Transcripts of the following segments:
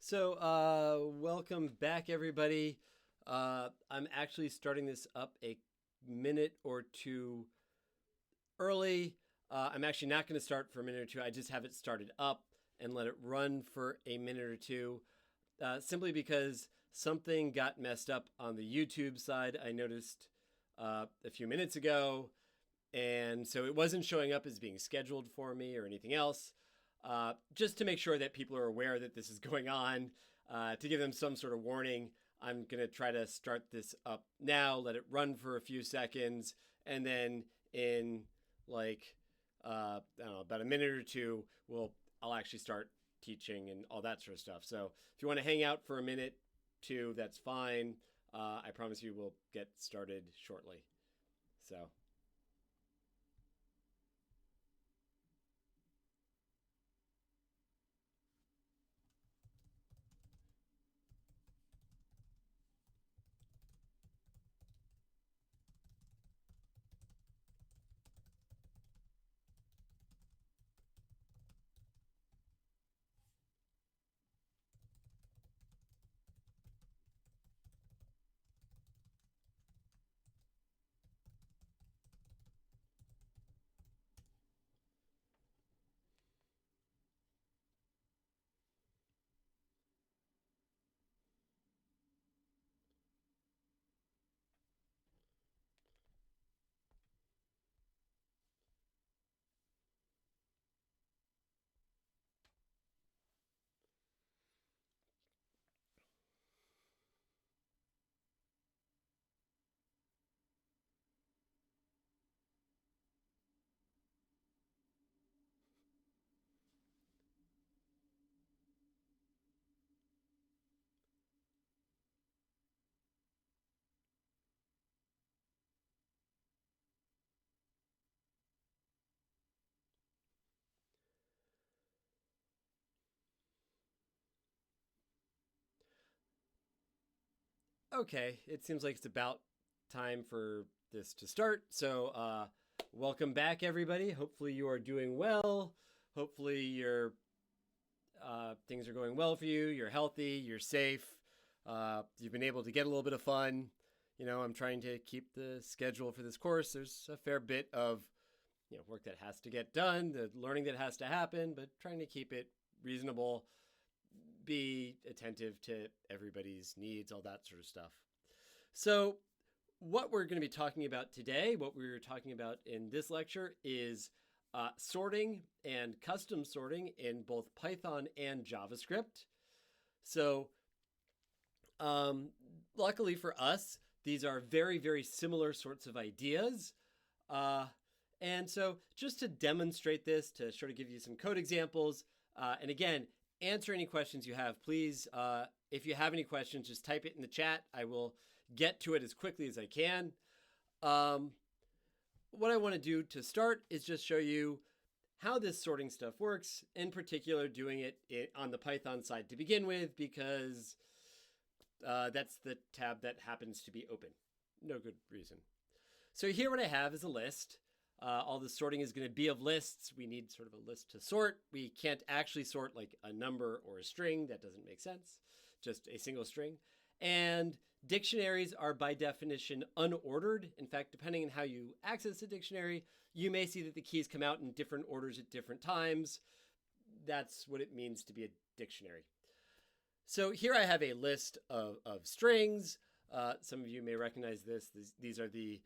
Welcome back, everybody. I'm actually starting this up a minute or two early. I'm actually not going to start for a minute or two. I just have it started up and let it run for a minute or two, simply because something got messed up on the YouTube side. I noticed a few minutes ago, and so it wasn't showing up as being scheduled for me or anything else. Just to make sure that people are aware that this is going on, to give them some sort of warning, I'm going to try to start this up now, let it run for a few seconds, and then in I don't know, about a minute or two, I'll actually start teaching and all that sort of stuff. So if you want to hang out for a minute, two, that's fine. I promise you we'll get started shortly. So. Okay, it seems like it's about time for this to start. Welcome back, everybody. Hopefully, you are doing well. Hopefully, your things are going well for you. You're healthy. You're safe. You've been able to get a little bit of fun. I'm trying to keep the schedule for this course. There's a fair bit of work that has to get done, the learning that has to happen, but trying to keep it reasonable, be attentive to everybody's needs, all that sort of stuff. So, what we're going to be talking about today, what we were talking about in this lecture, is sorting and custom sorting in both Python and JavaScript. So, luckily for us, these are very, very similar sorts of ideas. And so, just to demonstrate this, to sort of give you some code examples, and again, answer any questions you have, please. If you have any questions, just type it in the chat. I will get to it as quickly as I can. What I want to do to start is just show you how this sorting stuff works, in particular doing it on the Python side to begin with, because that's the tab that happens to be open. No good reason. So here what I have is a list. All the sorting is going to be of lists. We need sort of a list to sort. We can't actually sort like a number or a string. That doesn't make sense. Just a single string. And dictionaries are by definition unordered. In fact, depending on how you access a dictionary, you may see that the keys come out in different orders at different times. That's what it means to be a dictionary. So here I have a list of strings. Some of you may recognize this. These are the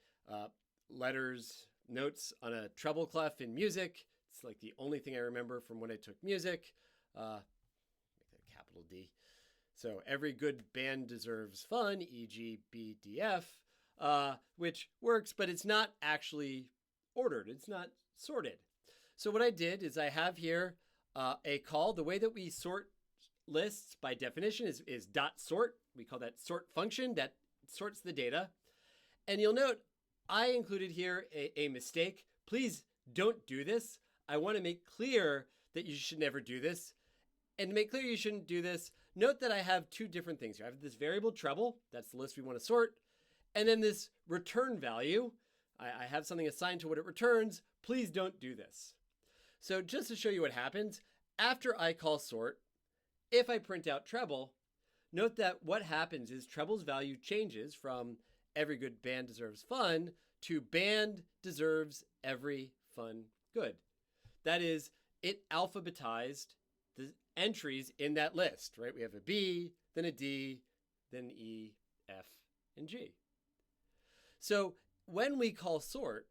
letters, notes on a treble clef in music. It's like the only thing I remember from when I took music. Make that capital D. So every good band deserves fun, e.g. B, D, F, which works, but it's not actually ordered. It's not sorted. So what I did is I have here a call. The way that we sort lists by definition is dot sort. We call that sort function that sorts the data. And you'll note I included here a mistake. Please don't do this. I want to make clear that you should never do this. And to make clear you shouldn't do this, note that I have two different things here. I have this variable treble, that's the list we want to sort, and then this return value. I have something assigned to what it returns. Please don't do this. So just to show you what happens, after I call sort, if I print out treble, note that what happens is treble's value changes from every good band deserves fun to band deserves every fun good. That is, it alphabetized the entries in that list, right? We have a B, then a D, then E, F, and G. So when we call sort,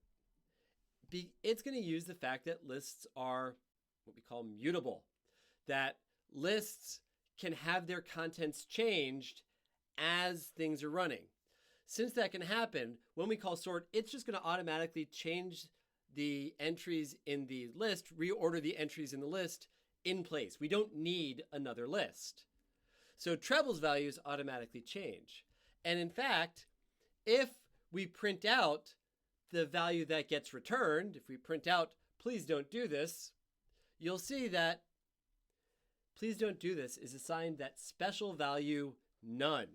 it's going to use the fact that lists are what we call mutable, that lists can have their contents changed as things are running. Since that can happen, when we call sort, it's just going to automatically change the entries in the list, reorder the entries in the list in place. We don't need another list. So treble's values automatically change. And in fact, if we print out the value that gets returned, if we print out, please don't do this, you'll see that please don't do this is assigned that special value none.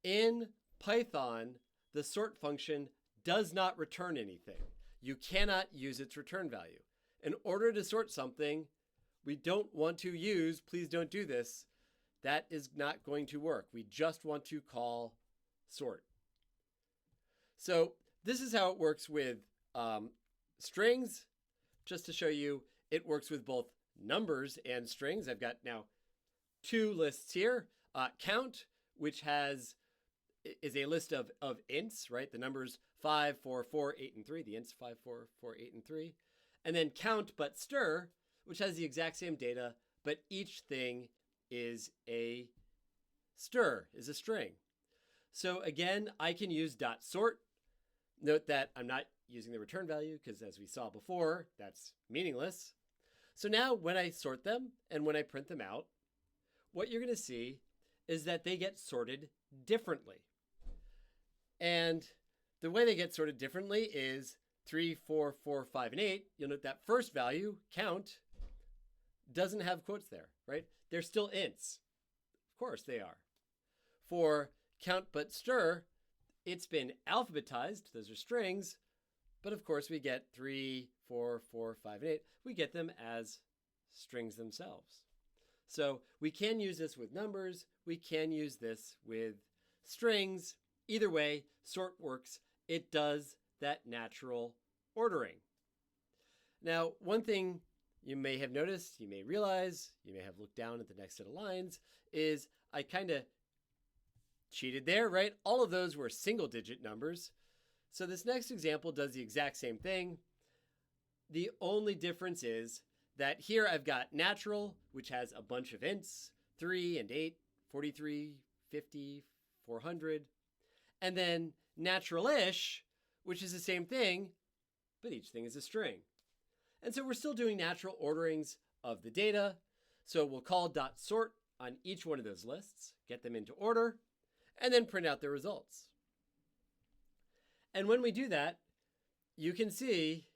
In Python, the sort function does not return anything. You cannot use its return value. In order to sort something, we don't want to use please don't do this. That is not going to work. We just want to call sort. So this is how it works with strings. Just to show you, it works with both numbers and strings. I've got now two lists here. Count, which is a list of ints, right? The numbers 5, 4, 4, 8, and 3. The ints 5, 4, 4, 8, and 3. And then count but stir, which has the exact same data, but each thing is a stir, is a string. So again, I can use .sort. Note that I'm not using the return value because as we saw before, that's meaningless. So now when I sort them and when I print them out, what you're going to see is that they get sorted differently. And the way they get sorted differently is 3, 4, 4, 5, and 8. You'll note that first value, count, doesn't have quotes there, right? They're still ints. Of course they are. For count but stir, it's been alphabetized. Those are strings. But of course we get 3, 4, 4, 5, and 8. We get them as strings themselves. So we can use this with numbers. We can use this with strings. Either way, sort works. It does that natural ordering. Now, one thing you may have noticed, you may realize, you may have looked down at the next set of lines, is I kind of cheated there, right? All of those were single-digit numbers. So this next example does the exact same thing. The only difference is that here I've got natural, which has a bunch of ints, 3 and 8, 43, 50, 400. And then natural-ish, which is the same thing, but each thing is a string. And so we're still doing natural orderings of the data. So we'll call .sort on each one of those lists, get them into order, and then print out the results. And when we do that, you can see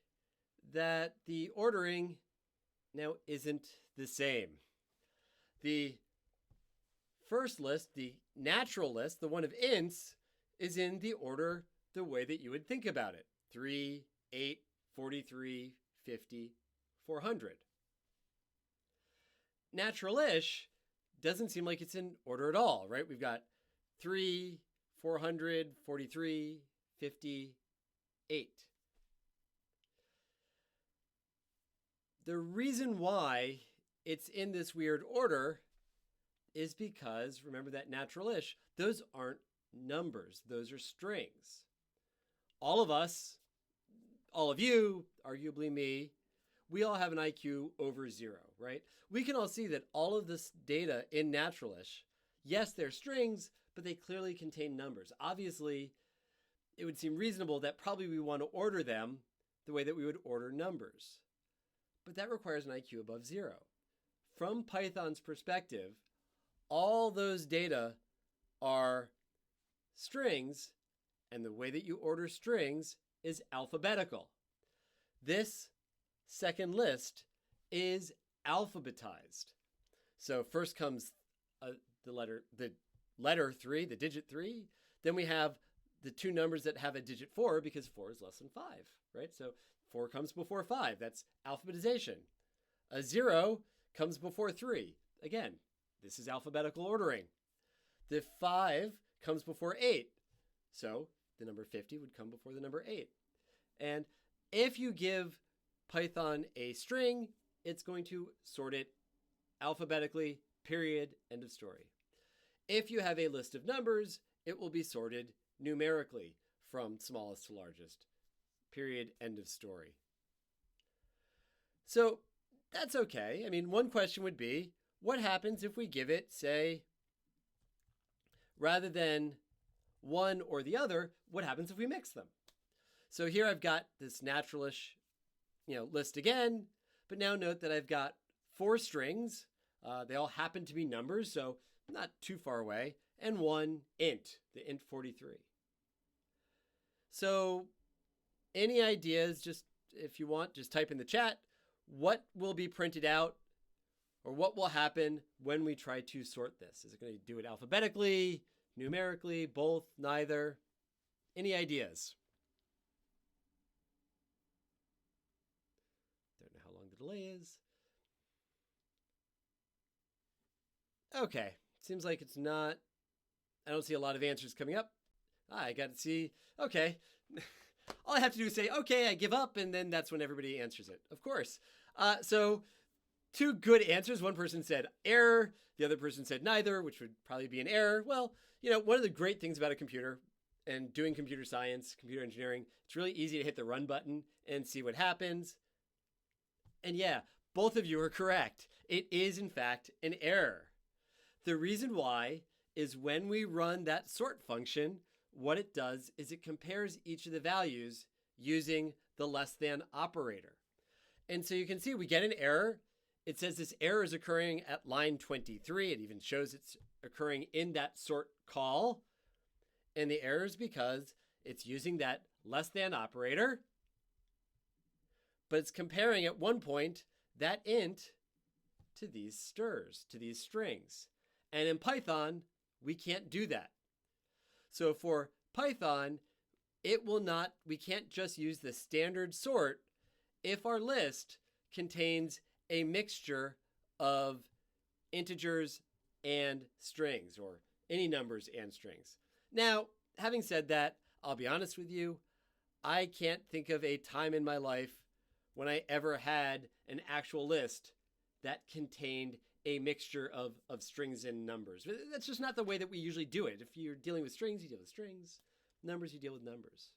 that the ordering now isn't the same. The first list, the natural list, the one of ints, is in the order the way that you would think about it. 3, 8, 43, 50, 400. Natural-ish doesn't seem like it's in order at all, right? We've got 3, 400, 43, 50, 8. The reason why it's in this weird order is because, remember that natural-ish, those aren't numbers, those are strings. All of us, all of you, arguably me, we all have an IQ over 0, right? We can all see that all of this data in natural-ish, yes, they're strings, but they clearly contain numbers. Obviously, it would seem reasonable that probably we want to order them the way that we would order numbers. But that requires an IQ above 0. From Python's perspective, all those data are strings, and the way that you order strings is alphabetical. This second list is alphabetized. So first comes the letter 3, the digit 3. Then we have the two numbers that have a digit 4 because 4 is less than 5, right? So 4 comes before 5. That's alphabetization. A 0 comes before 3. again, this is alphabetical ordering. The 5 comes before 8. So the number 50 would come before the number 8. And if you give Python a string, it's going to sort it alphabetically, period, end of story. If you have a list of numbers, it will be sorted numerically from smallest to largest, period, end of story. So that's okay. I mean, one question would be, what happens if we give it, say, rather than one or the other, what happens if we mix them? So here I've got this naturalish, list again, but now note that I've got 4 strings. They all happen to be numbers, so not too far away, and 1 int, the int 43. So any ideas, just if you want, just type in the chat, what will be printed out or what will happen when we try to sort this? Is it going to do it alphabetically, numerically, both, neither? Any ideas? Don't know how long the delay is. Okay, seems like it's not, I don't see a lot of answers coming up. I got to see, okay. All I have to do is say, okay, I give up, and then that's when everybody answers it, of course. So 2 good answers. One person said error. The other person said neither, which would probably be an error. Well, one of the great things about a computer and doing computer science, computer engineering, it's really easy to hit the run button and see what happens. And yeah, both of you are correct. It is, in fact, an error. The reason why is when we run that sort function, what it does is it compares each of the values using the less than operator. And so you can see we get an error. It says this error is occurring at line 23. It even shows it's occurring in that sort call. And the error is because it's using that less than operator, but it's comparing at one point that int to these strs, to these strings. And in Python, we can't do that. So for Python, we can't just use the standard sort if our list contains a mixture of integers and strings, or any numbers and strings. Now, having said that, I'll be honest with you, I can't think of a time in my life when I ever had an actual list that contained a mixture of strings and numbers. That's just not the way that we usually do it. If you're dealing with strings, you deal with strings. Numbers, you deal with numbers.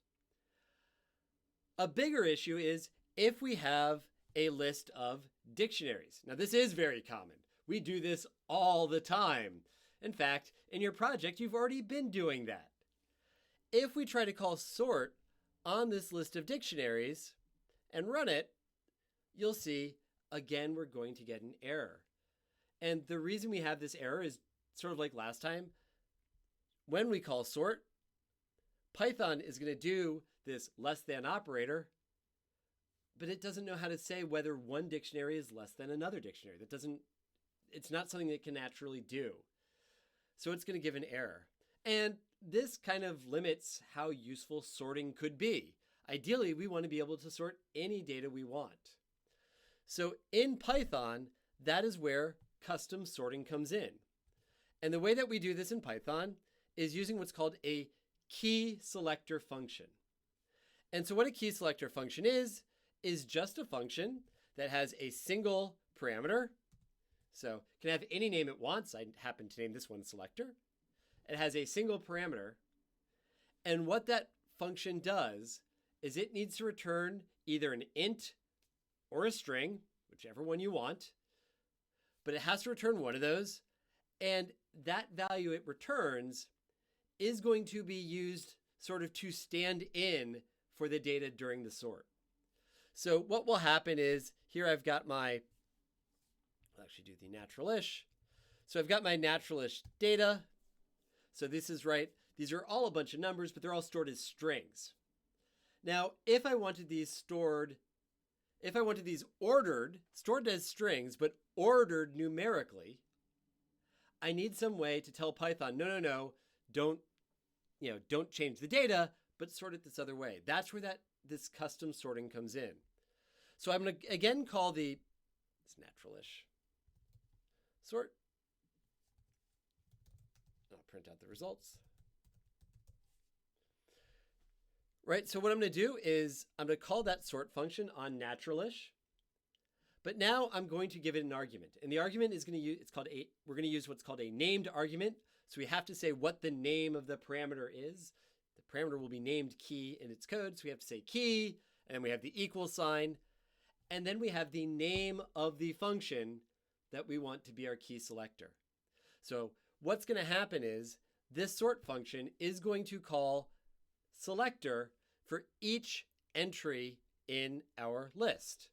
A bigger issue is if we have a list of dictionaries. Now, this is very common. We do this all the time. In fact, in your project, you've already been doing that. If we try to call sort on this list of dictionaries and run it, you'll see, again, we're going to get an error. And the reason we have this error is sort of like last time. When we call sort, Python is going to do this less than operator, but it doesn't know how to say whether one dictionary is less than another dictionary. It's not something that it can naturally do. So it's going to give an error. And this kind of limits how useful sorting could be. Ideally, we want to be able to sort any data we want. So in Python, that is where custom sorting comes in. And the way that we do this in Python is using what's called a key selector function. And so what a key selector function is just a function that has a single parameter. So it can have any name it wants. I happen to name this one selector. It has a single parameter. And what that function does is it needs to return either an int or a string, whichever one you want, but it has to return one of those. And that value it returns is going to be used sort of to stand in for the data during the sort. So what will happen is here I've got I'll actually do the naturalish. So I've got my naturalish data. So this is right. These are all a bunch of numbers, but they're all stored as strings. Now, if I wanted these ordered, stored as strings, but ordered numerically, I need some way to tell Python, no, don't change the data, but sort it this other way. That's where this custom sorting comes in. So I'm going to again call this naturalish. sort. I'll print out the results. Right, so what I'm going to do is I'm going to call that sort function on naturalish. But now I'm going to give it an argument. And the argument is going to use, we're going to use what's called a named argument. So we have to say what the name of the parameter is. The parameter will be named key in its code. So we have to say key, and we have the equal sign. And then we have the name of the function that we want to be our key selector. So what's going to happen is this sort function is going to call selector for each entry in our list.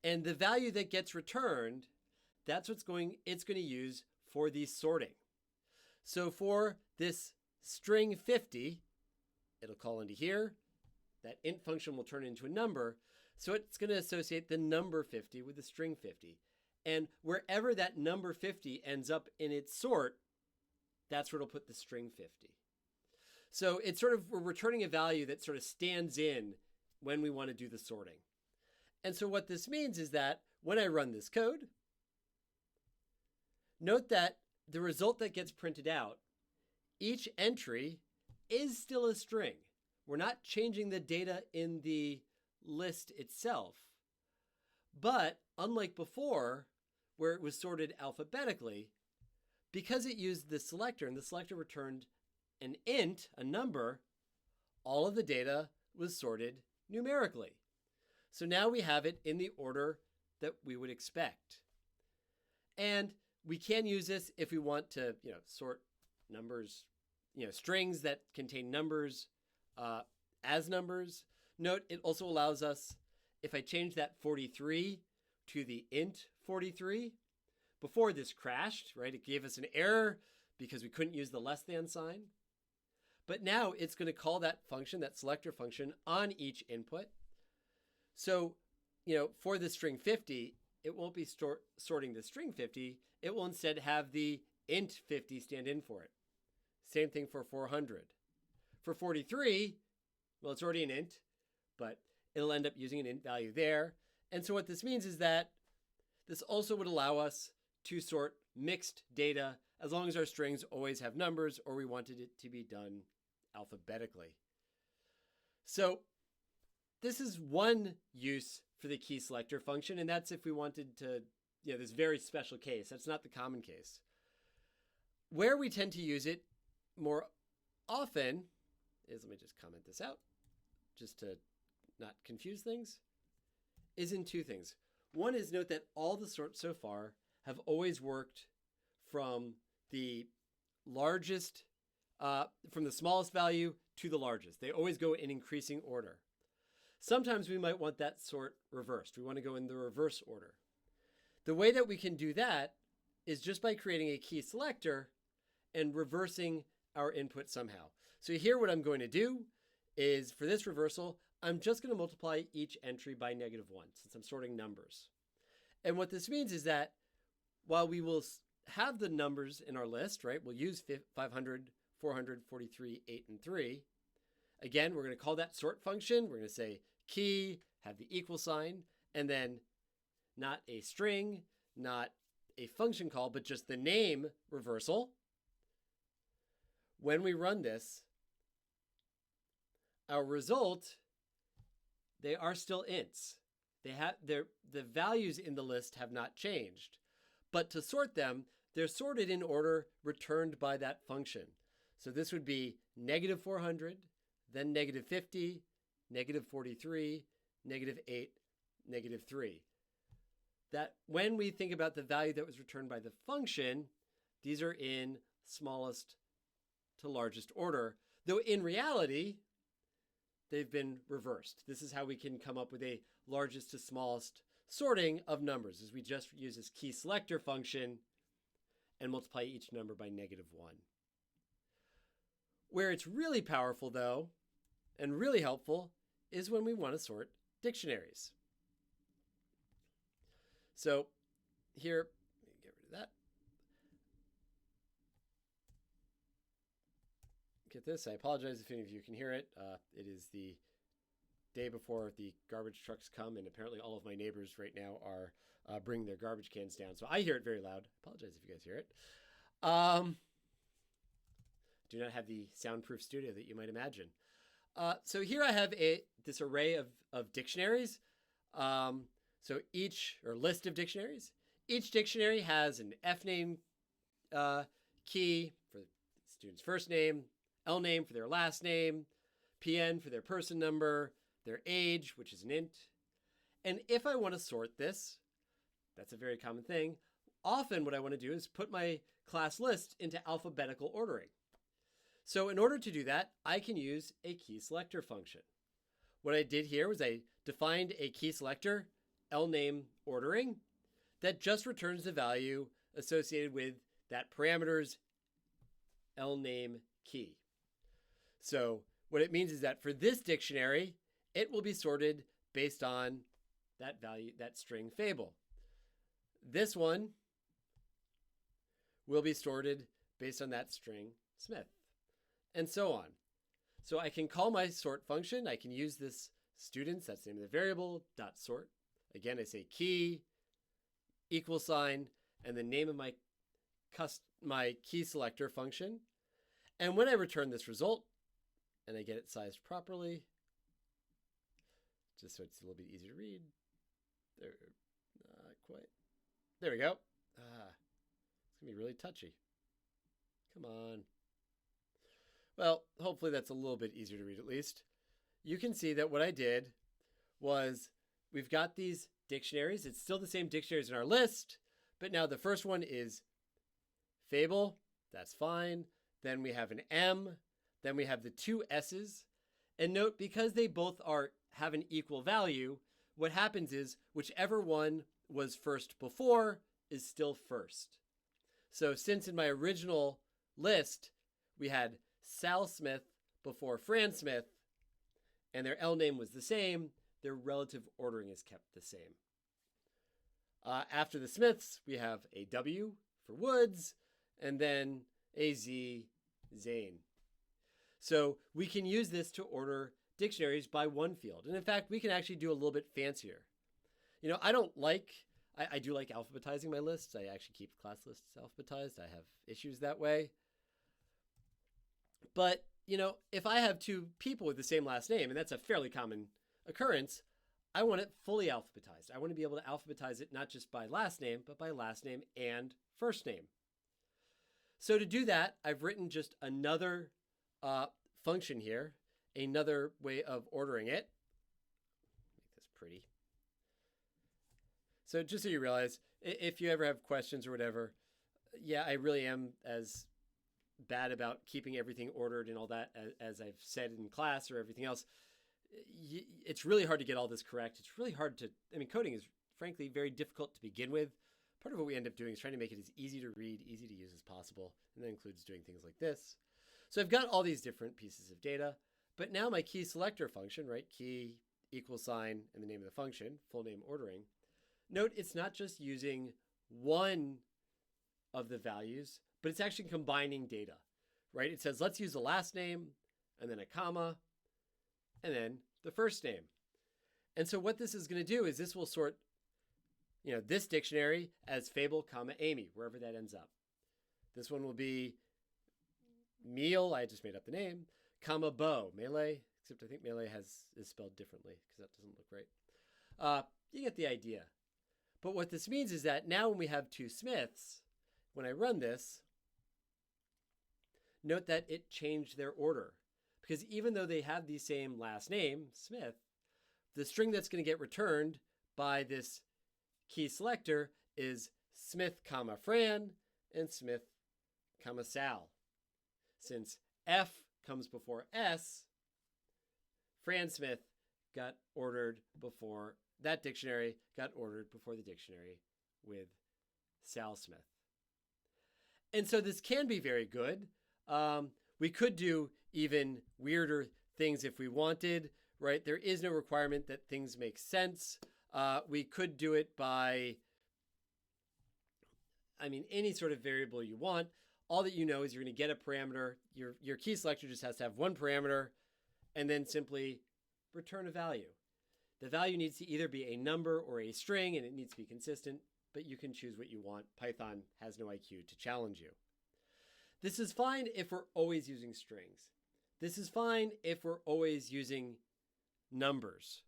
And the value that gets returned, that's it's going to use for the sorting. So for this string 50, it'll call into here. That int function will turn into a number. So it's going to associate the number 50 with the string 50. And wherever that number 50 ends up in its sort, that's where it'll put the string 50. So it's sort of, we're returning a value that sort of stands in when we want to do the sorting. And so what this means is that when I run this code, note that the result that gets printed out, each entry is still a string. We're not changing the data in the list itself. But unlike before, where it was sorted alphabetically, because it used the selector and the selector returned an int, a number, all of the data was sorted numerically. So now we have it in the order that we would expect. And we can use this if we want to, sort numbers, strings that contain numbers as numbers. Note, it also allows us, if I change that 43 to the int 43, before this crashed, right? It gave us an error because we couldn't use the less than sign. But now it's going to call that function, that selector function, on each input. So, for the string 50, it won't be sorting the string 50. It will instead have the int 50 stand in for it. Same thing for 400. For 43, well, it's already an int, but it'll end up using an int value there. And so what this means is that this also would allow us to sort mixed data as long as our strings always have numbers or we wanted it to be done alphabetically. So this is one use for the key selector function, and that's if we wanted to, this very special case. That's not the common case. Where we tend to use it more often is, let me just comment this out, just to not confuse things, is in two things. One is note that all the sorts so far have always worked from the largest, from the smallest value to the largest. They always go in increasing order. Sometimes we might want that sort reversed. We want to go in the reverse order. The way that we can do that is just by creating a key selector and reversing our input somehow. So here what I'm going to do is, for this reversal, I'm just going to multiply each entry by -1 since I'm sorting numbers. And what this means is that while we will have the numbers in our list, right, we'll use 500, 400, 43, 8, and 3. Again, we're going to call that sort function. We're going to say key, have the equal sign, and then not a string, not a function call, but just the name reversal. When we run this, our result, they are still ints. They have the values in the list have not changed. But to sort them, they're sorted in order returned by that function. So this would be -400, then -50, -43, -8, -3. That when we think about the value that was returned by the function, these are in smallest to largest order, though in reality, they've been reversed. This is how we can come up with a largest to smallest sorting of numbers, is we just use this key selector function and multiply each number by -1. Where it's really powerful, though, and really helpful, is when we want to sort dictionaries. So here, let me get rid of that. Get this. I apologize if any of you can hear it. It is the day before the garbage trucks come, and apparently all of my neighbors right now are bringing their garbage cans down. So I hear it very loud. I apologize if you guys hear it. Do not have the soundproof studio that you might imagine. So here I have this array of dictionaries. So list of dictionaries. Each dictionary has an F name key for the student's first name, L name for their last name, PN for their person number, their age, which is an int. And if I want to sort this, that's a very common thing. Often what I want to do is put my class list into alphabetical ordering. So in order to do that, I can use a key selector function. What I did here was I defined a key selector, LName ordering, that just returns the value associated with that parameter's LName key. So what it means is that for this dictionary, it will be sorted based on that value, that string Fable. This one will be sorted based on that string Smith, and so on. So I can call my sort function. I can use this students, that's the name of the variable, dot sort. Again, I say key, equal sign, and the name of my key selector function. And when I return this result, and I get it sized properly, just so it's a little bit easier to read. There, not quite. There we go. It's gonna be really touchy. Come on. Well, hopefully that's a little bit easier to read at least. You can see that what I did was we've got these dictionaries. It's still the same dictionaries in our list, but now the first one is Fable. That's fine. Then we have an M. Then we have the two S's. And note, because they both have an equal value, what happens is whichever one was first before is still first. So since in my original list, we had Sal Smith before Fran Smith, and their L name was the same, their relative ordering is kept the same. After the Smiths, we have a W for Woods, and then a Z, Zane. So we can use this to order dictionaries by one field. And in fact, we can actually do a little bit fancier. You know, I do like alphabetizing my lists. I actually keep class lists alphabetized. I have issues that way. But, you know, if I have two people with the same last name, and that's a fairly common occurrence, I want it fully alphabetized. I want to be able to alphabetize it not just by last name, but by last name and first name. So to do that, I've written just another function here, another way of ordering it. Make this pretty. So just so you realize, if you ever have questions or whatever, yeah, I really am as bad about keeping everything ordered and all that as I've said in class or everything else. It's really hard to get all this correct. It's really hard to, coding is frankly very difficult to begin with. Part of what we end up doing is trying to make it as easy to read, easy to use as possible, and that includes doing things like this. So I've got all these different pieces of data, but now my key selector function, right? Key, equal sign, and the name of the function, full name ordering. Note, it's not just using one of the values, but it's actually combining data, right? It says, let's use the last name, and then a comma, and then the first name. And so what this is going to do is this will sort, this dictionary as Fable, comma, Amy, wherever that ends up. This one will be meal, I just made up the name, comma, bow, melee, except I think melee is spelled differently because that doesn't look right. You get the idea. But what this means is that now when we have two Smiths, when I run this, note that it changed their order. Because even though they have the same last name, Smith, the string that's going to get returned by this key selector is Smith, comma, Fran, and Smith, comma, Sal. Since F comes before S, Fran Smith got ordered before that dictionary got ordered before the dictionary with Sal Smith. And so this can be very good. We could do even weirder things if we wanted, right? There is no requirement that things make sense. We could do it by, any sort of variable you want. All that you know is you're going to get a parameter. Your key selector just has to have one parameter, and then simply return a value. The value needs to either be a number or a string, and it needs to be consistent, but you can choose what you want. Python has no IQ to challenge you. This is fine if we're always using strings. This is fine if we're always using numbers.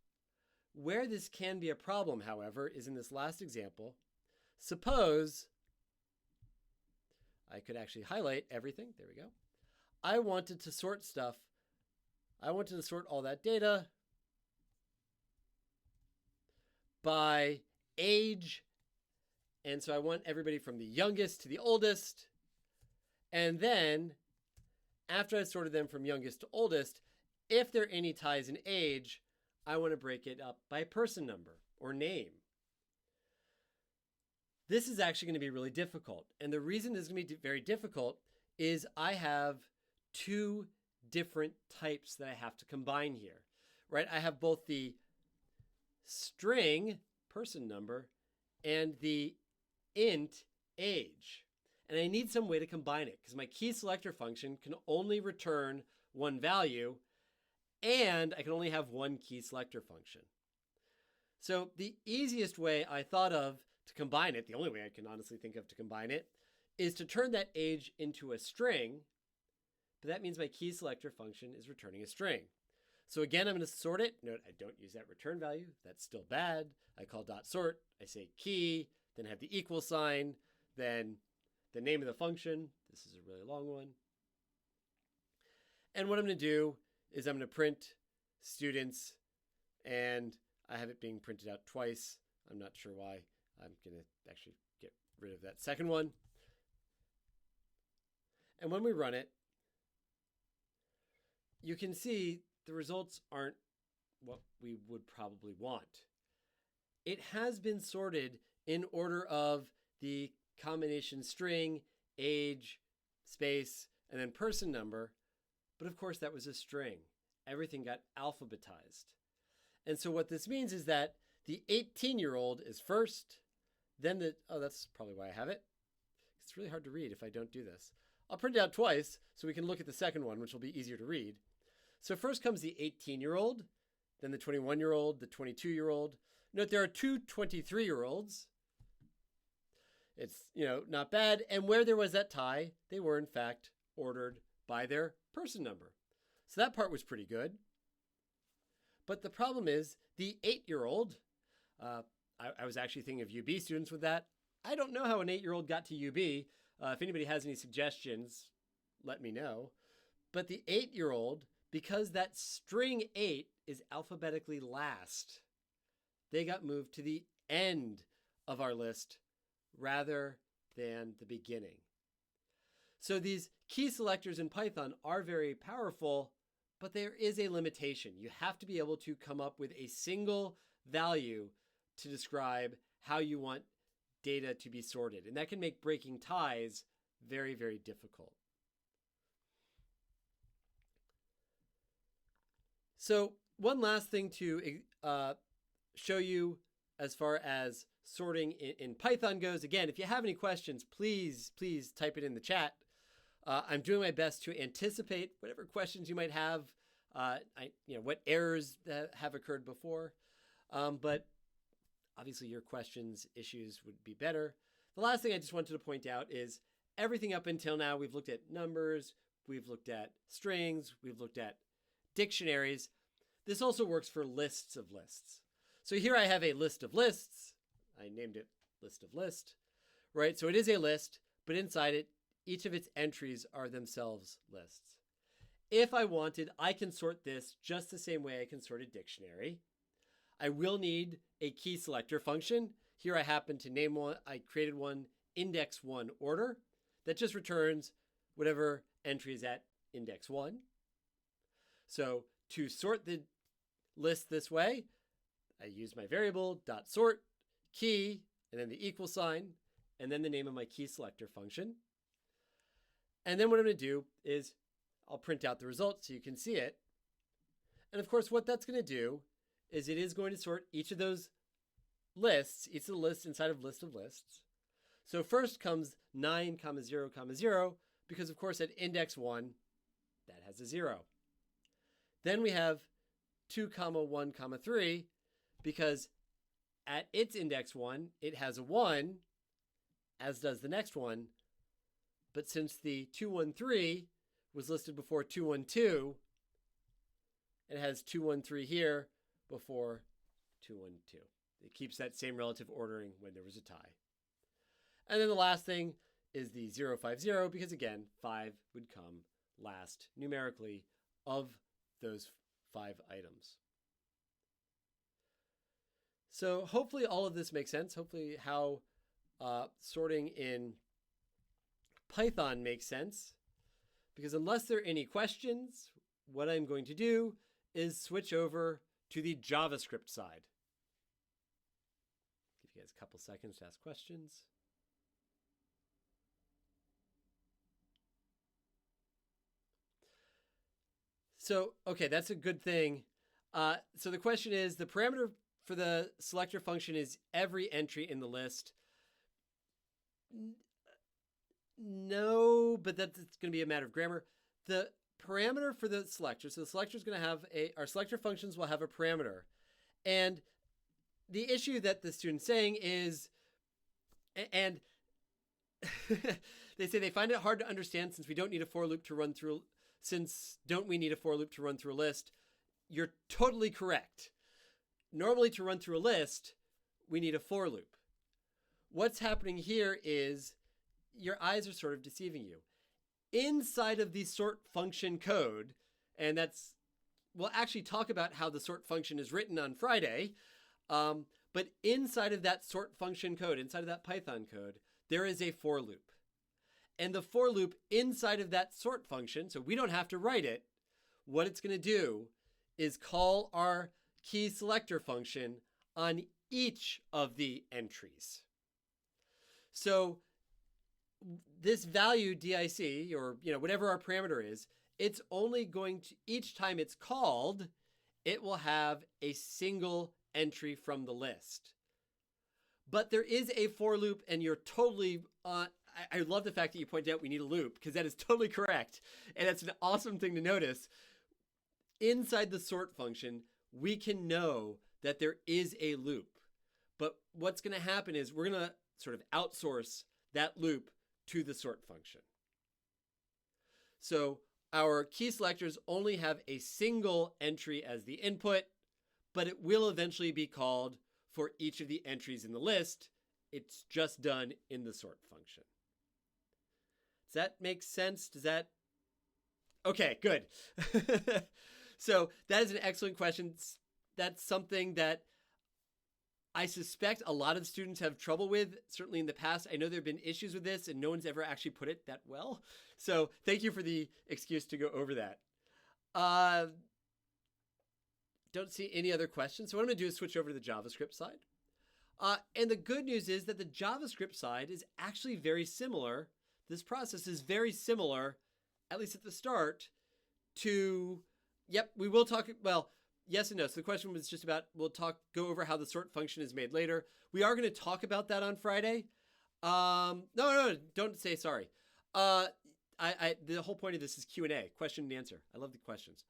Where this can be a problem, however, is in this last example. Suppose I could actually highlight everything. There we go. I wanted to sort stuff. I wanted to sort all that data by age. And so I want everybody from the youngest to the oldest. And then after I sorted them from youngest to oldest, if there are any ties in age, I want to break it up by person number or name. This is actually going to be really difficult. And the reason this is going to be very difficult is I have two different types that I have to combine here, right? I have both the string person number and the int age. And I need some way to combine it because my key selector function can only return one value and I can only have one key selector function. So the easiest way I thought of to combine it, the only way I can honestly think of to combine it, is to turn that age into a string, but that means my key selector function is returning a string. So again, I'm going to sort it. Note, I don't use that return value. That's still bad. I call .sort. I say key, then have the equal sign, then the name of the function. This is a really long one. And what I'm going to do is I'm going to print students, and I have it being printed out twice. I'm not sure why. I'm going to actually get rid of that second one. And when we run it, you can see the results aren't what we would probably want. It has been sorted in order of the combination string, age, space, and then person number. But of course, that was a string. Everything got alphabetized. And so what this means is that the 18-year-old is first, then that's probably why I have it. It's really hard to read if I don't do this. I'll print it out twice so we can look at the second one, which will be easier to read. So first comes the 18-year-old, then the 21-year-old, the 22-year-old. Note there are two 23-year-olds. It's, not bad. And where there was that tie, they were in fact ordered by their person number. So that part was pretty good. But the problem is the 8-year-old, I was actually thinking of UB students with that. I don't know how an 8-year-old got to UB. If anybody has any suggestions, let me know. But the 8-year-old, because that string 8 is alphabetically last, they got moved to the end of our list rather than the beginning. So these key selectors in Python are very powerful, but there is a limitation. You have to be able to come up with a single value to describe how you want data to be sorted. And that can make breaking ties very, very difficult. So one last thing to show you as far as sorting in Python goes. Again, if you have any questions, please type it in the chat. I'm doing my best to anticipate whatever questions you might have, what errors that have occurred before. But obviously your questions, issues would be better. The last thing I just wanted to point out is everything up until now, we've looked at numbers, we've looked at strings, we've looked at dictionaries. This also works for lists of lists. So here I have a list of lists. I named it list of list, right? So it is a list, but inside it, each of its entries are themselves lists. If I wanted, I can sort this just the same way I can sort a dictionary. I will need a key selector function. Here I happen to name one. I created one index 1 order that just returns whatever entry is at index 1. So to sort the list this way, I use my variable .sort key and then the equal sign and then the name of my key selector function. And then what I'm going to do is I'll print out the result so you can see it. And of course, what that's going to do is it is going to sort each of those lists, each of the lists inside of list of lists. So first comes 9, 0, 0, because of course at index 1, that has a 0. Then we have 2 comma 1 comma 3 because at its index 1, it has a 1, as does the next one. But since the 213 was listed before 212, it has 213 here before 212. It keeps that same relative ordering when there was a tie. And then the last thing is the 050 because, again, 5 would come last numerically of those 5 items. So hopefully all of this makes sense. Hopefully how sorting in Python makes sense. Because unless there are any questions, what I'm going to do is switch over to the JavaScript side. Give you guys a couple seconds to ask questions. So, okay, that's a good thing. So the question is, the parameter for the selector function is every entry in the list. No, but that's going to be a matter of grammar. The parameter for the selector, so the selector is going to have our selector functions will have a parameter. And the issue that the student's saying is, and they say they find it hard to understand since we don't need a for loop to run through, don't we need a for loop to run through a list? You're totally correct. Normally to run through a list, we need a for loop. What's happening here is your eyes are sort of deceiving you. Inside of the sort function code, and we'll actually talk about how the sort function is written on Friday, but inside of that sort function code, inside of that Python code, there is a for loop. And the for loop inside of that sort function, so we don't have to write it, what it's going to do is call our key selector function on each of the entries. So this value DIC, or whatever our parameter is, it's only going to, each time it's called, it will have a single entry from the list. But there is a for loop, and you're totally, I love the fact that you pointed out we need a loop, because that is totally correct. And that's an awesome thing to notice. Inside the sort function, we can know that there is a loop. But what's going to happen is we're going to sort of outsource that loop to the sort function. So our key selectors only have a single entry as the input, but it will eventually be called for each of the entries in the list. It's just done in the sort function. Does that make sense? Does that? Okay, good. So that is an excellent question. That's something that I suspect a lot of students have trouble with. Certainly in the past, I know there have been issues with this and no one's ever actually put it that well. So thank you for the excuse to go over that. Don't see any other questions. So what I'm going to do is switch over to the JavaScript side. And the good news is that the JavaScript side is actually very similar. This process is very similar, at least at the start, to, we will talk, well, yes and no. So the question was just about, go over how the sort function is made later. We are going to talk about that on Friday. No, don't say sorry. The whole point of this is Q&A, question and answer. I love the questions.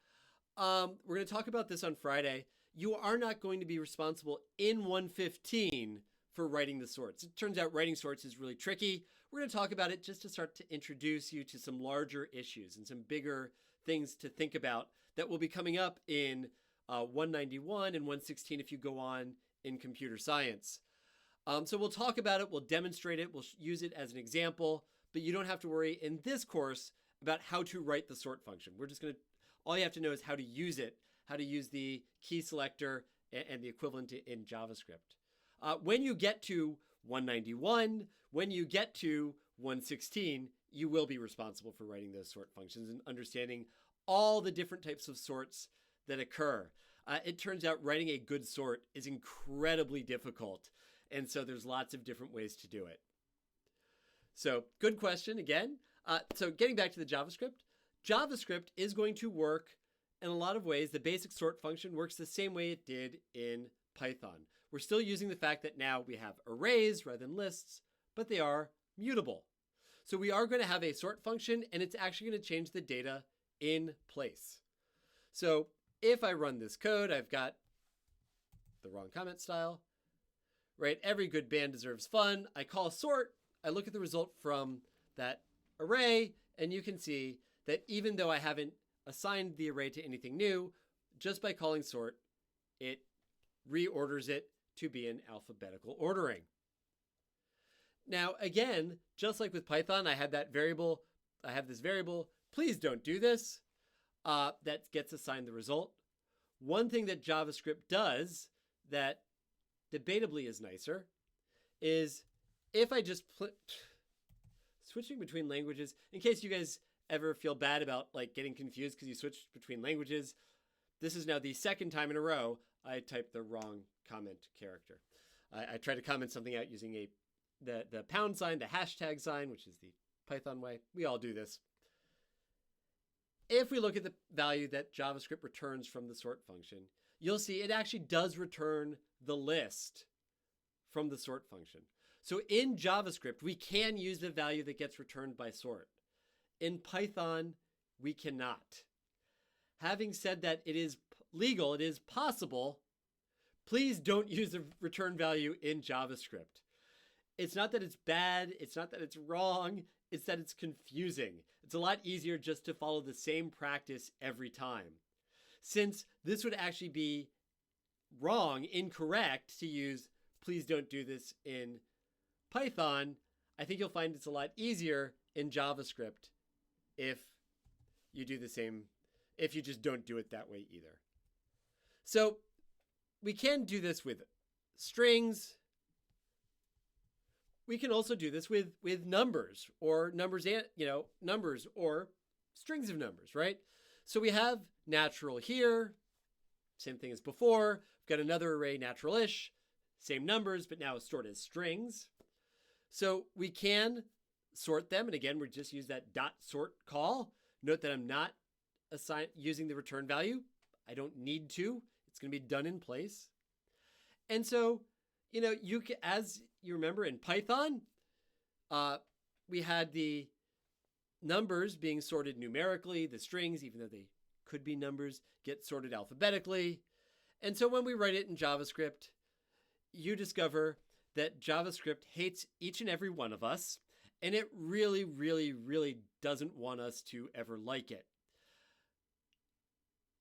We're going to talk about this on Friday. You are not going to be responsible in 115 for writing the sorts. It turns out writing sorts is really tricky. We're going to talk about it just to start to introduce you to some larger issues and some bigger things to think about that will be coming up in 191 and 116 if you go on in computer science. So we'll talk about it, we'll demonstrate it, we'll use it as an example, but you don't have to worry in this course about how to write the sort function. We're just going to, all you have to know is how to use it, how to use the key selector and the equivalent in JavaScript. When you get to 191, when you get to 116, you will be responsible for writing those sort functions and understanding all the different types of sorts that occur. It turns out writing a good sort is incredibly difficult. And so there's lots of different ways to do it. So good question again. So getting back to the JavaScript, JavaScript is going to work in a lot of ways. The basic sort function works the same way it did in Python. We're still using the fact that now we have arrays rather than lists, but they are mutable. So we are going to have a sort function and it's actually going to change the data in place. So if I run this code, I've got the wrong comment style, right? Every good band deserves fun. I call sort. I look at the result from that array, and you can see that even though I haven't assigned the array to anything new, just by calling sort, it reorders it to be in alphabetical ordering. Now, again, just like with Python, I have this variable, please don't do this, that gets assigned the result. One thing that JavaScript does that debatably is nicer is if I just switching between languages, in case you guys ever feel bad about like getting confused because you switched between languages, this is now the second time in a row I typed the wrong comment character. I tried to comment something out using the pound sign, the hashtag sign, which is the Python way. We all do this. If we look at the value that JavaScript returns from the sort function, you'll see it actually does return the list from the sort function. So in JavaScript, we can use the value that gets returned by sort. In Python, we cannot. Having said that, it is legal, it is possible, please don't use the return value in JavaScript. It's not that it's bad, it's not that it's wrong, it's that it's confusing. It's a lot easier just to follow the same practice every time. Since this would actually be wrong, incorrect to use please don't do this in Python, I think you'll find it's a lot easier in JavaScript if you do the same, if you just don't do it that way either. So we can do this with strings. We can also do this with numbers or numbers or strings of numbers, right? So we have natural here, same thing as before. We've got another array, natural-ish, same numbers, but now stored as strings. So we can sort them. And again, we just use that dot sort call. Note that I'm not using the return value. I don't need to. It's going to be done in place. And so, you can, as you remember in Python, we had the numbers being sorted numerically, the strings, even though they could be numbers, get sorted alphabetically. And so when we write it in JavaScript, you discover that JavaScript hates each and every one of us, and it really, really, really doesn't want us to ever like it.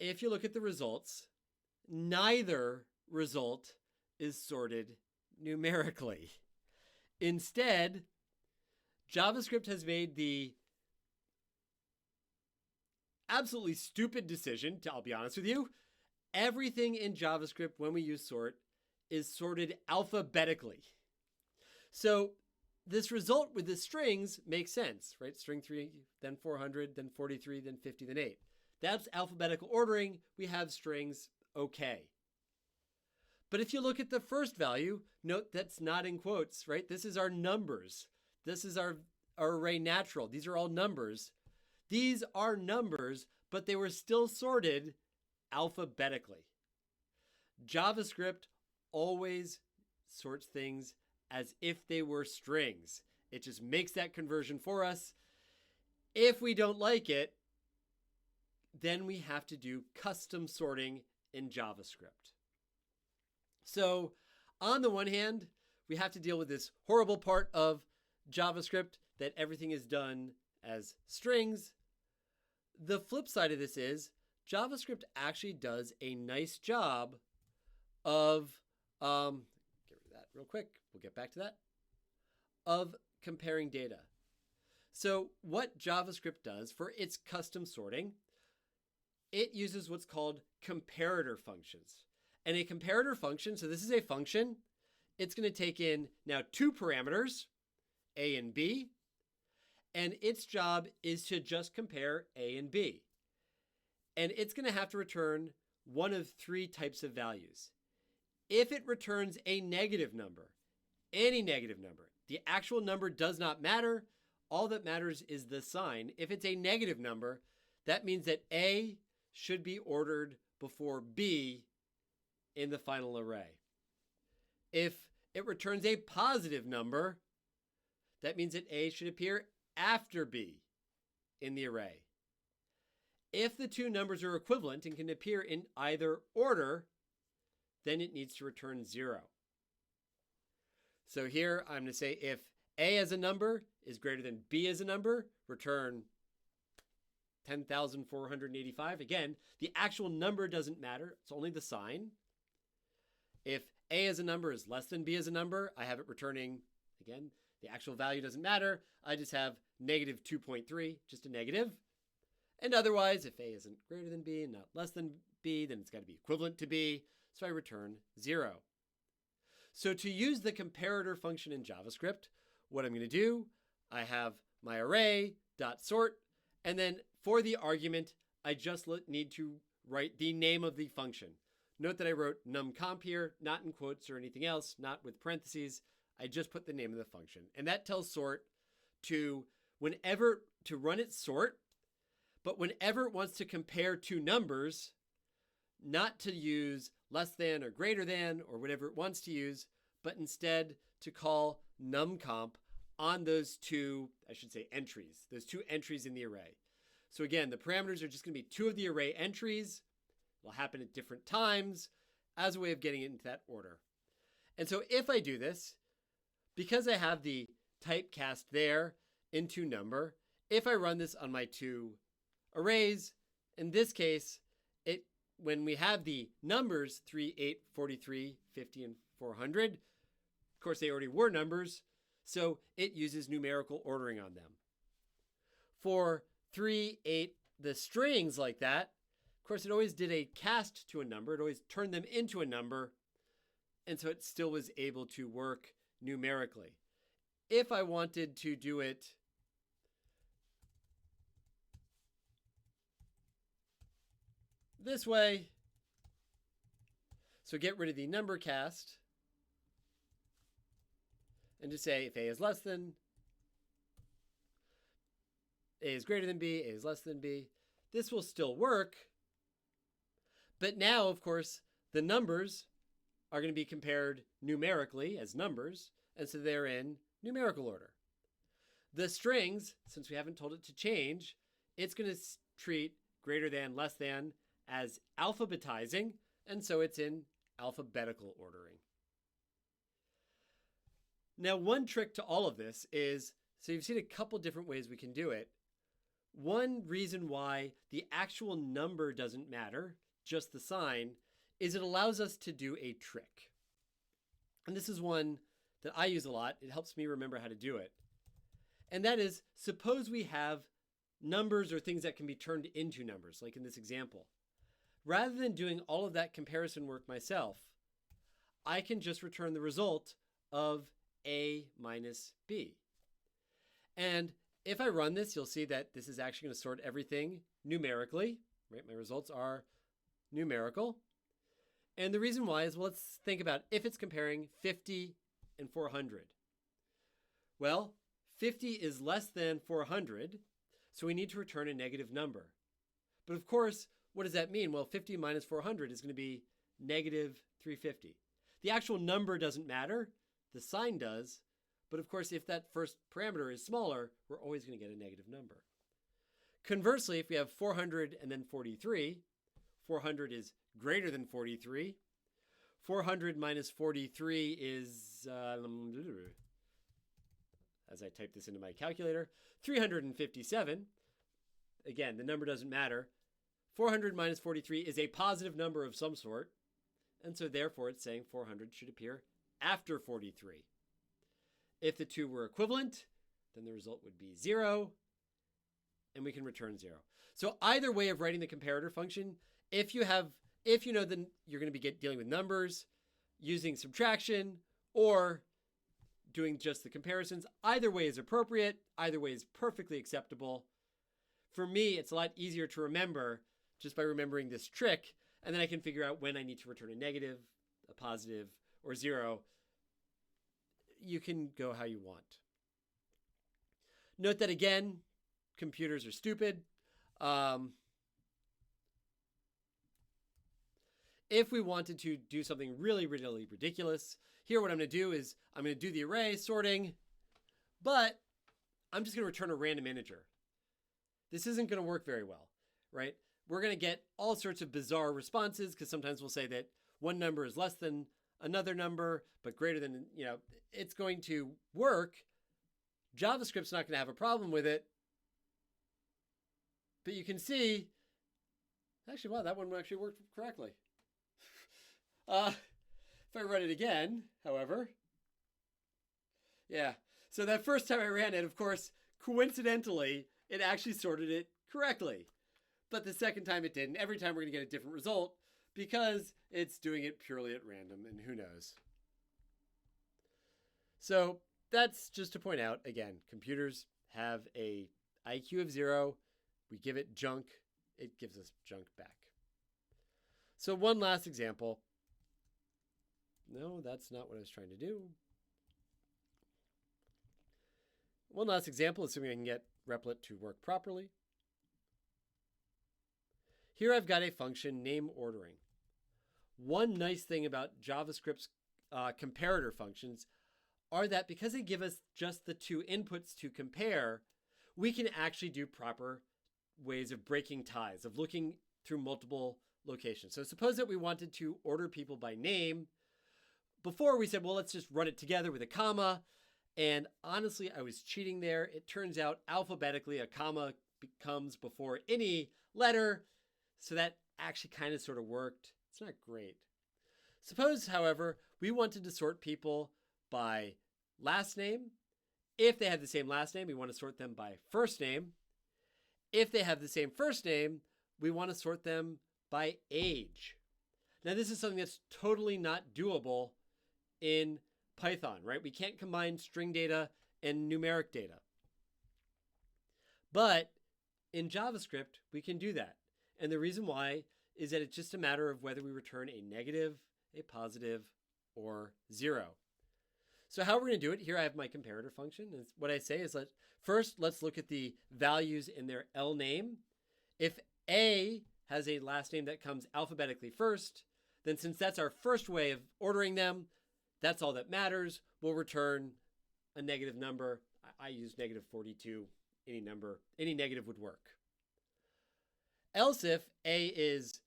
If you look at the results, neither result is sorted numerically. Instead, JavaScript has made the absolutely stupid decision, I'll be honest with you, everything in JavaScript when we use sort is sorted alphabetically. So this result with the strings makes sense, right? String 3, then 400, then 43, then 50, then 8. That's alphabetical ordering. We have strings, okay. But if you look at the first value, note that's not in quotes, right? This is our numbers. This is our array natural. These are all numbers. These are numbers, but they were still sorted alphabetically. JavaScript always sorts things as if they were strings. It just makes that conversion for us. If we don't like it, then we have to do custom sorting in JavaScript. So on the one hand, we have to deal with this horrible part of JavaScript that everything is done as strings. The flip side of this is JavaScript actually does a nice job of, get rid of that real quick, we'll get back to that, of comparing data. So what JavaScript does for its custom sorting, it uses what's called comparator functions. And a comparator function, so this is a function, it's going to take in now two parameters, A and B, and its job is to just compare A and B. And it's going to have to return one of three types of values. If it returns a negative number, any negative number, the actual number does not matter. All that matters is the sign. If it's a negative number, that means that A should be ordered before B in the final array. If it returns a positive number, that means that A should appear after B in the array. If the two numbers are equivalent and can appear in either order, then it needs to return 0. So here I'm going to say if A as a number is greater than B as a number, return 10,485. Again, the actual number doesn't matter. It's only the sign. If A as a number is less than B as a number, I have it returning, again, the actual value doesn't matter. I just have negative 2.3, just a negative. And otherwise, if A isn't greater than B and not less than B, then it's got to be equivalent to B. So I return 0. So to use the comparator function in JavaScript, what I'm going to do, I have my array.sort, and then for the argument, I just need to write the name of the function. Note that I wrote numcomp here, not in quotes or anything else, not with parentheses. I just put the name of the function. And that tells sort to run its sort, but whenever it wants to compare two numbers, not to use less than or greater than or whatever it wants to use, but instead to call numcomp on those two, I should say entries, those two entries in the array. So again, the parameters are just going to be two of the array entries. It'll happen at different times as a way of getting it into that order. And so if I do this, because I have the typecast there into number, if I run this on my two arrays, in this case, when we have the numbers 3, 8, 43, 50, and 400, of course they already were numbers, so it uses numerical ordering on them. For 3, 8, the strings like that, of course it always did a cast to a number, it always turned them into a number, and so it still was able to work numerically. If I wanted to do it this way, so get rid of the number cast and just say if A is less than, A is greater than B, A is less than B. This will still work, but now, of course, the numbers are going to be compared numerically as numbers, and so they're in numerical order. The strings, since we haven't told it to change, it's going to treat greater than, less than as alphabetizing, and so it's in alphabetical ordering. Now, one trick to all of this is, so you've seen a couple different ways we can do it. One reason why the actual number doesn't matter, just the sign, is it allows us to do a trick. And this is one that I use a lot. It helps me remember how to do it. And that is, suppose we have numbers or things that can be turned into numbers, like in this example. Rather than doing all of that comparison work myself, I can just return the result of A minus B. And if I run this, you'll see that this is actually going to sort everything numerically, right? My results are numerical. And the reason why is, well, let's think about if it's comparing 50 and 400. Well, 50 is less than 400, so we need to return a negative number. But of course, what does that mean? Well, 50 minus 400 is going to be negative 350. The actual number doesn't matter, the sign does, but of course, if that first parameter is smaller, we're always going to get a negative number. Conversely, if we have 400 and then 43, 400 is greater than 43. 400 minus 43 is, as I type this into my calculator, 357. Again, the number doesn't matter. 400 minus 43 is a positive number of some sort, and so therefore it's saying 400 should appear after 43. If the two were equivalent, then the result would be 0, and we can return 0. So either way of writing the comparator function, if you know that you're going to be dealing with numbers, using subtraction, or doing just the comparisons, either way is appropriate, either way is perfectly acceptable. For me, it's a lot easier to remember just by remembering this trick, and then I can figure out when I need to return a negative, a positive, or 0. You can go how you want. Note that again, computers are stupid. If we wanted to do something really, really ridiculous, here what I'm going to do is I'm going to do the array sorting, but I'm just going to return a random integer. This isn't going to work very well. right? We're going to get all sorts of bizarre responses because sometimes we'll say that one number is less than another number, but greater than, it's going to work. JavaScript's not going to have a problem with it. But you can see, actually, wow, that one actually worked correctly. If I run it again, however, yeah. So that first time I ran it, of course, coincidentally, it actually sorted it correctly. But the second time it didn't. Every time we're going to get a different result because it's doing it purely at random, and who knows. So that's just to point out, again, computers have a IQ of 0. We give it junk, it gives us junk back. So one last example. No, that's not what I was trying to do. One last example, assuming I can get Replit to work properly. Here I've got a function name ordering. One nice thing about JavaScript's comparator functions are that because they give us just the two inputs to compare, we can actually do proper ways of breaking ties, of looking through multiple locations. So suppose that we wanted to order people by name. Before we said, well, let's just run it together with a comma. And honestly, I was cheating there. It turns out alphabetically, a comma comes before any letter. So that actually kind of sort of worked. It's not great. Suppose, however, we wanted to sort people by last name. If they have the same last name, we want to sort them by first name. If they have the same first name, we want to sort them by age. Now, this is something that's totally not doable in Python, right? We can't combine string data and numeric data. But in JavaScript, we can do that. And the reason why is that it's just a matter of whether we return a negative, a positive, or 0. So how we're going to do it, here I have my comparator function. And what I say is, first, let's look at the values in their L name. If A has a last name that comes alphabetically first, then since that's our first way of ordering them, that's all that matters. We'll return a negative number. I use negative 42. Any number, any negative would work. Else if A is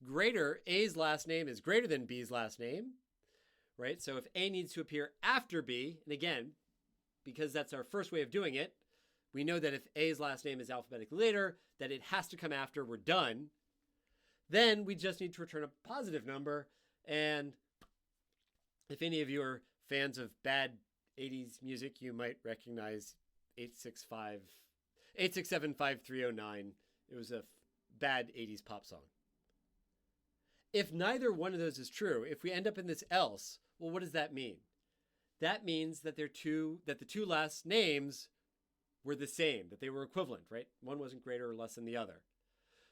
greater, A's last name is greater than B's last name, right? So if A needs to appear after B, and again, because that's our first way of doing it, we know that if A's last name is alphabetically later, that it has to come after we're done. Then we just need to return a positive number. And if any of you are fans of bad 80s music, you might recognize 8675309. It was a bad 80s pop song. If neither one of those is true, if we end up in this else, well, what does that mean? That means that the two last names were the same, that they were equivalent, right? One wasn't greater or less than the other.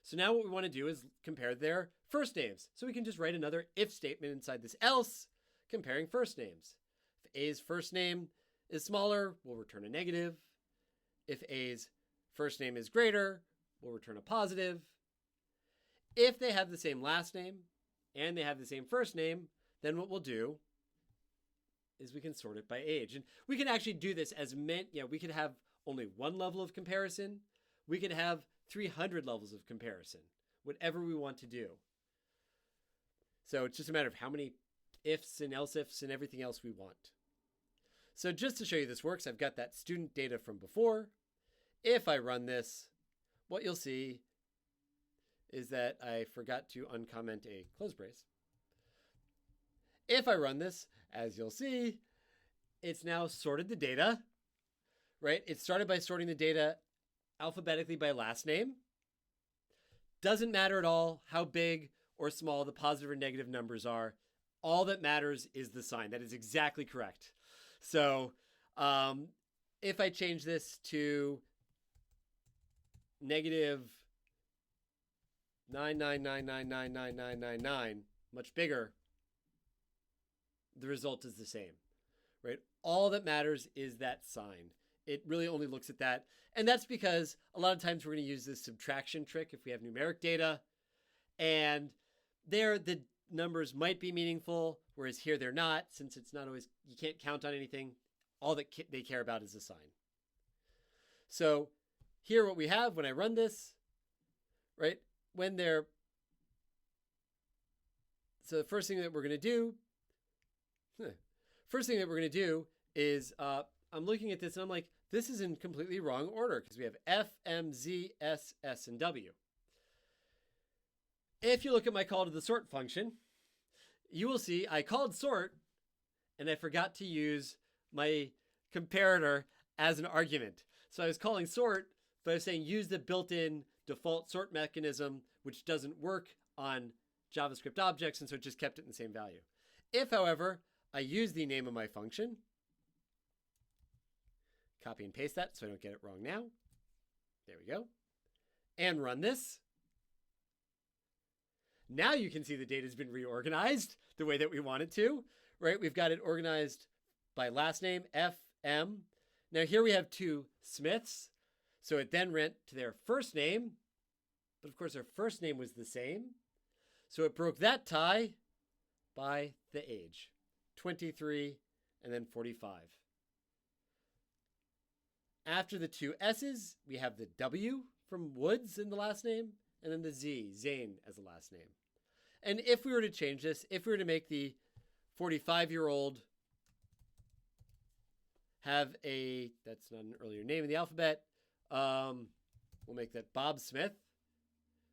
So now what we want to do is compare their first names. So we can just write another if statement inside this else, comparing first names. If A's first name is smaller, we'll return a negative. If A's first name is greater, we'll return a positive. If they have the same last name and they have the same first name, then what we'll do is we can sort it by age. And we can actually do this as we could have only one level of comparison. We could have 300 levels of comparison, whatever we want to do. So it's just a matter of how many ifs and else ifs and everything else we want. So just to show you this works, I've got that student data from before. If I run this, what you'll see is that I forgot to uncomment a close brace. If I run this, as you'll see, it's now sorted the data, right? It started by sorting the data alphabetically by last name. Doesn't matter at all how big or small the positive or negative numbers are. All that matters is the sign. That is exactly correct. So if I change this to negative 999999999, much bigger, the result is the same, right? All that matters is that sign. It really only looks at that. And that's because a lot of times we're going to use this subtraction trick if we have numeric data. And there, the numbers might be meaningful, whereas here they're not, since it's not always, you can't count on anything. All that they care about is the sign. So here what we have when I run this, right? When they're, so the first thing that we're going to do is I'm looking at this and I'm like, this is in completely wrong order because we have F, M, Z, S, S, and W. If you look at my call to the sort function, you will see I called sort and I forgot to use my comparator as an argument. So I was calling sort, but I was saying use the built-in default sort mechanism, which doesn't work on JavaScript objects, and so it just kept it in the same value. If, however, I use the name of my function, copy and paste that so I don't get it wrong now. There we go. And run this. Now you can see the data has been reorganized the way that we want it to, right? We've got it organized by last name, F, M. Now here we have two Smiths. So it then went to their first name, but of course their first name was the same. So it broke that tie by the age, 23 and then 45. After the two S's, we have the W from Woods in the last name, and then the Z, Zane, as the last name. And if we were to change this, if we were to make the 45-year-old have a, that's not an earlier name in the alphabet, we'll make that Bob Smith,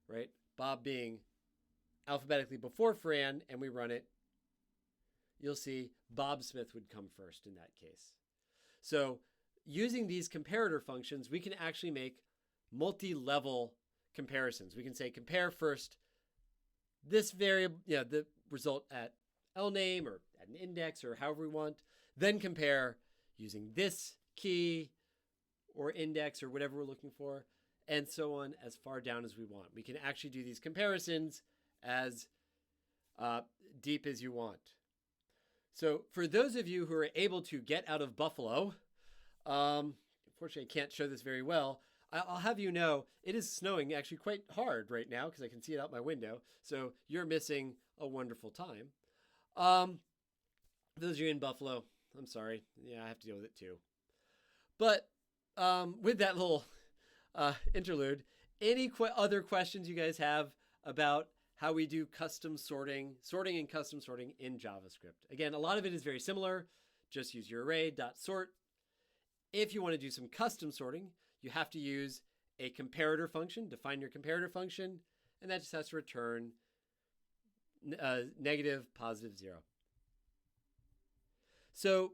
right? Bob being alphabetically before Fran, and we run it, you'll see Bob Smith would come first in that case. So using these comparator functions, we can actually make multi-level comparisons. We can say compare first this variable, the result at LNAME or at an index or however we want, then compare using this key or index or whatever we're looking for, and so on as far down as we want. We can actually do these comparisons as deep as you want. So for those of you who are able to get out of Buffalo, unfortunately I can't show this very well, I'll have you know it is snowing actually quite hard right now because I can see it out my window. So you're missing a wonderful time. For those of you in Buffalo, I'm sorry. Yeah, I have to deal with it too. But with that little interlude, any other questions you guys have about how we do custom sorting and custom sorting in JavaScript? Again, a lot of it is very similar. Just use your array.sort. If you want to do some custom sorting, you have to use a comparator function, define your comparator function, and that just has to return negative, positive, 0. So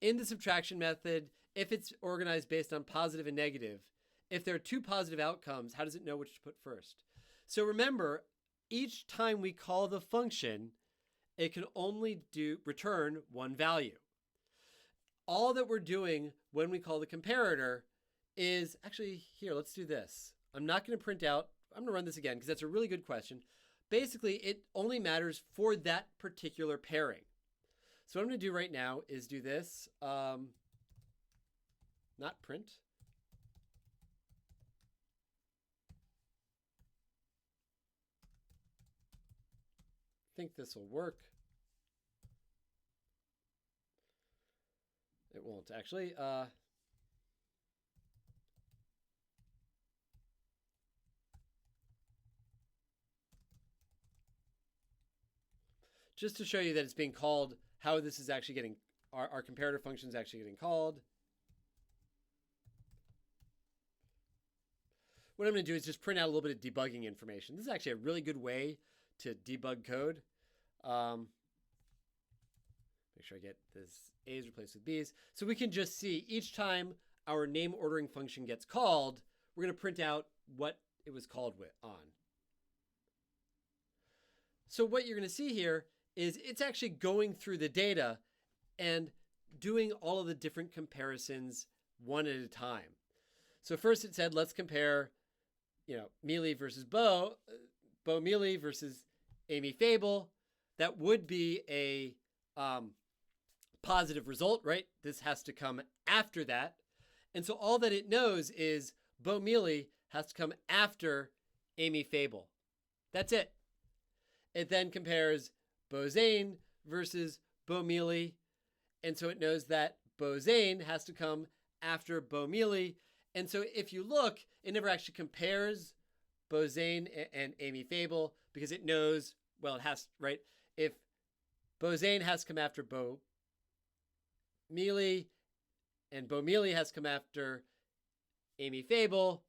in the subtraction method, if it's organized based on positive and negative, if there are two positive outcomes, how does it know which to put first? So remember, each time we call the function, it can only return one value. All that we're doing when we call the comparator is, actually, here, let's do this. I'm not going to print out, I'm going to run this again because that's a really good question. Basically, it only matters for that particular pairing. So what I'm going to do right now is do this, not print. I think this will work. It won't actually. Just to show you that it's being called, how this is actually getting, our comparator function is actually getting called. What I'm going to do is just print out a little bit of debugging information. This is actually a really good way to debug code. Make sure I get this A's replaced with B's. So we can just see each time our name ordering function gets called, we're going to print out what it was called on. So what you're going to see here is it's actually going through the data and doing all of the different comparisons one at a time. So first it said, let's compare, Mealy versus Bo Mealy versus Amy Fable. That would be a positive result, right? This has to come after that. And so all that it knows is Bo Mealy has to come after Amy Fable. That's it. It then compares Bo Zane versus Bo Mealy. And so it knows that Bo Zane has to come after Bo Mealy. And so if you look, it never actually compares Bozane and Amy Fable because it knows, well, it has, right? If Bozane has come after Bo Mealy and Bo Mealy has come after Amy Fable,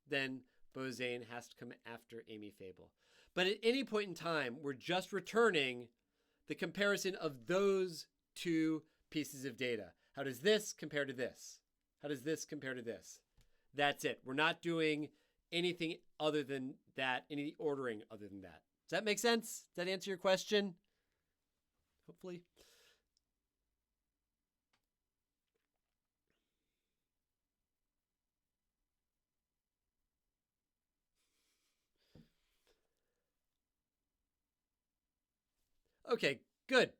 then Bozane has to come after Amy Fable. But at any point in time, we're just returning the comparison of those two pieces of data. How does this compare to this? How does this compare to this? That's it. We're not doing anything other than that, any ordering other than that. Does that make sense? Does that answer your question? Hopefully. Okay, good.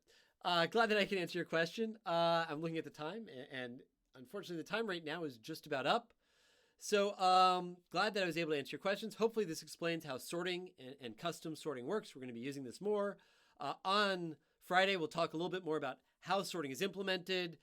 Glad that I can answer your question. I'm looking at the time, and unfortunately, the time right now is just about up. So glad that I was able to answer your questions. Hopefully, this explains how sorting and custom sorting works. We're going to be using this more. On Friday, we'll talk a little bit more about how sorting is implemented.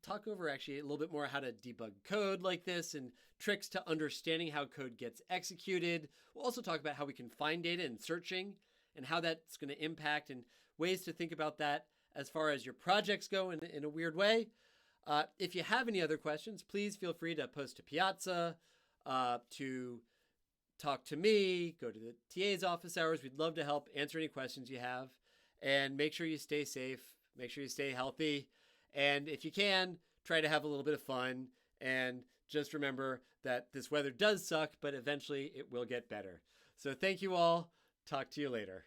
Talk over actually a little bit more how to debug code like this and tricks to understanding how code gets executed. We'll also talk about how we can find data in searching and how that's going to impact and ways to think about that as far as your projects go in a weird way. If you have any other questions, please feel free to post to Piazza, to talk to me, go to the TA's office hours. We'd love to help answer any questions you have. And make sure you stay safe, make sure you stay healthy. And if you can, try to have a little bit of fun. And just remember that this weather does suck, but eventually it will get better. So thank you all. Talk to you later.